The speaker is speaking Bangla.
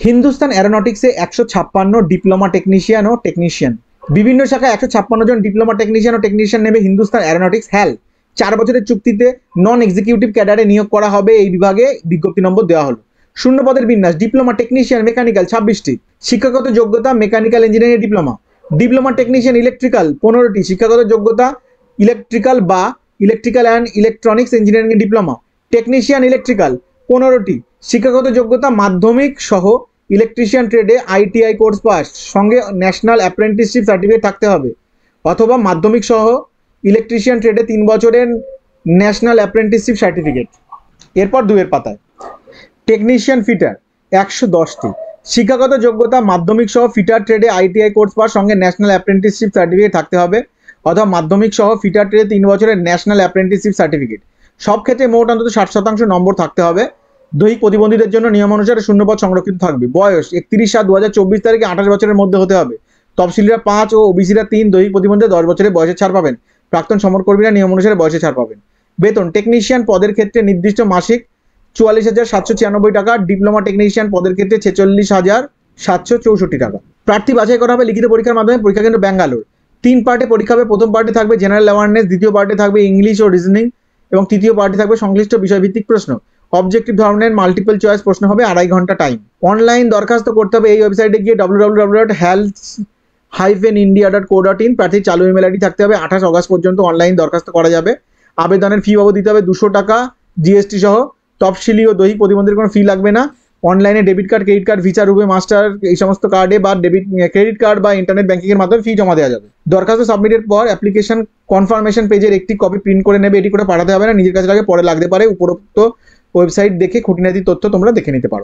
হিন্দুস্তান অ্যারোনটিক্সে 156 ডিপ্লোমা টেকনিশিয়ান ও টেকনিশিয়ান, বিভিন্ন শাখায় 156 জন ডিপ্লোমা টেকনিশিয়ান ও টেকনিশিয়ান নেবে হিন্দুস্তান অ্যারোনটিক্স হ্যাল। 4 বছরের চুক্তিতে নন এক্সিকিউটিভ ক্যাডারে নিয়োগ করা হবে। এই বিভাগে বিজ্ঞপ্তি নম্বর দেওয়া হলো। শূন্য পদের বিন্যাস: ডিপ্লোমা টেকনিশিয়ান মেকানিক্যাল 26টি, শিক্ষাগত যোগ্যতা mechanical engineering diploma. Diploma technician electrical 15টি, শিক্ষাগত যোগ্যতা ইলেকট্রিক্যাল বা electrical and electronics engineering diploma. Technician electrical 15টি, শিক্ষাগত যোগ্যতা মাধ্যমিক সহ ইলেকট্রিশিয়ান ট্রেডে আইটিআই কোর্স পাস, সঙ্গে ন্যাশনাল অ্যাপ্রেন্টিসশিপ সার্টিফিকেট থাকতে হবে, অথবা মাধ্যমিক সহ ইলেকট্রিশিয়ান ট্রেডে 3 বছরের ন্যাশনাল অ্যাপ্রেন্টিসশিপ সার্টিফিকেট। এরপর 2 এর পাতায় টেকনিশিয়ান ফিটার 110টি, শিক্ষাগত যোগ্যতা মাধ্যমিক সহ ফিটার ট্রেডে আইটিআই কোর্স পাস, সঙ্গে ন্যাশনাল অ্যাপ্রেন্টিসশিপ সার্টিফিকেট থাকতে হবে, অথবা মাধ্যমিক সহ ফিটার ট্রেডে 3 বছরের ন্যাশনাল অ্যাপ্রেন্টিসশিপ সার্টিফিকেট। সব ক্ষেত্রে মোট অন্তত 60% নম্বর থাকতে হবে। দৈহিক প্রতিবন্ধীদের জন্য নিয়ম অনুসারে শূন্যপদ সংরক্ষিত থাকবে। বয়স 31/7/2024 তারিখে 28 বছরের মধ্যে হতে হবে। তফসিলিরা 5 ও ওবিসিরা 3, দৈহিক প্রতিবন্ধীরা 10 বছরের বয়সে ছাড় পাবেন। প্রাক্তন সমরকর্মীরা নিয়ম অনুসারে বয়সে ছাড় পাবেন। বেতন: টেকনিশিয়ান পদের ক্ষেত্রে নির্দিষ্ট মাসিক 44,796 টাকা, ডিপ্লোমা টেকনিশিয়ান পদের ক্ষেত্রে 46,764 টাকা। প্রার্থী বাছাই করা হবে লিখিত পরীক্ষার মাধ্যমে। পরীক্ষা কেন্দ্র ব্যাঙ্গালোর। 3 পার্টে পরীক্ষা হবে। প্রথম পার্টে থাকবে জেনারেল অ্যাওয়ারনেস, দ্বিতীয় পার্টে থাকবে ইংলিশ ও রিজনিং এবং তৃতীয় পার্টে থাকবে সংশ্লিষ্ট বিষয়ভিত্তিক প্রশ্ন। অবজেক্টিভ ধরনের মাল্টিপল চয়েস প্রশ্ন হবে। 2.5 ঘন্টা টাইম। অনলাইন দরখাস্ত করতে হবে এই ওয়েবসাইটে গিয়ে www.health-india.co.in। প্রার্থীর চালু ইমেল আইডি থাকতে হবে। 28 অগস্ট পর্যন্ত অনলাইন দরখাস্ত করা যাবে। আবেদনের ফি বাবদ দিতে হবে 200 টাকা জিএসটি সহ। তফসিলি ও দৈহিক প্রতিবন্ধীর কোনো ফি লাগবে না। অনলাইনে debit card, credit card, Visa, RuPay, Master এই সমস্ত কার্ডে বা ক্রেডিট কার্ড বা ইন্টারনেট ব্যাংকিংয়ের মাধ্যমে ফি জমা দেওয়া যাবে। দরখাস্ত সাবমিটের পর অ্যাপ্লিকেশন কনফার্মেশন পেজের একটি কপি প্রিন্ট করে নেবে। এটি করে পাঠাতে হবে না, নিজের কাছে লাগে, পরে লাগতে পারে। উপরোক্ত ওয়েবসাইট দেখে খুঁটিনাটি তথ্য তোমরা দেখে নিতে পারো।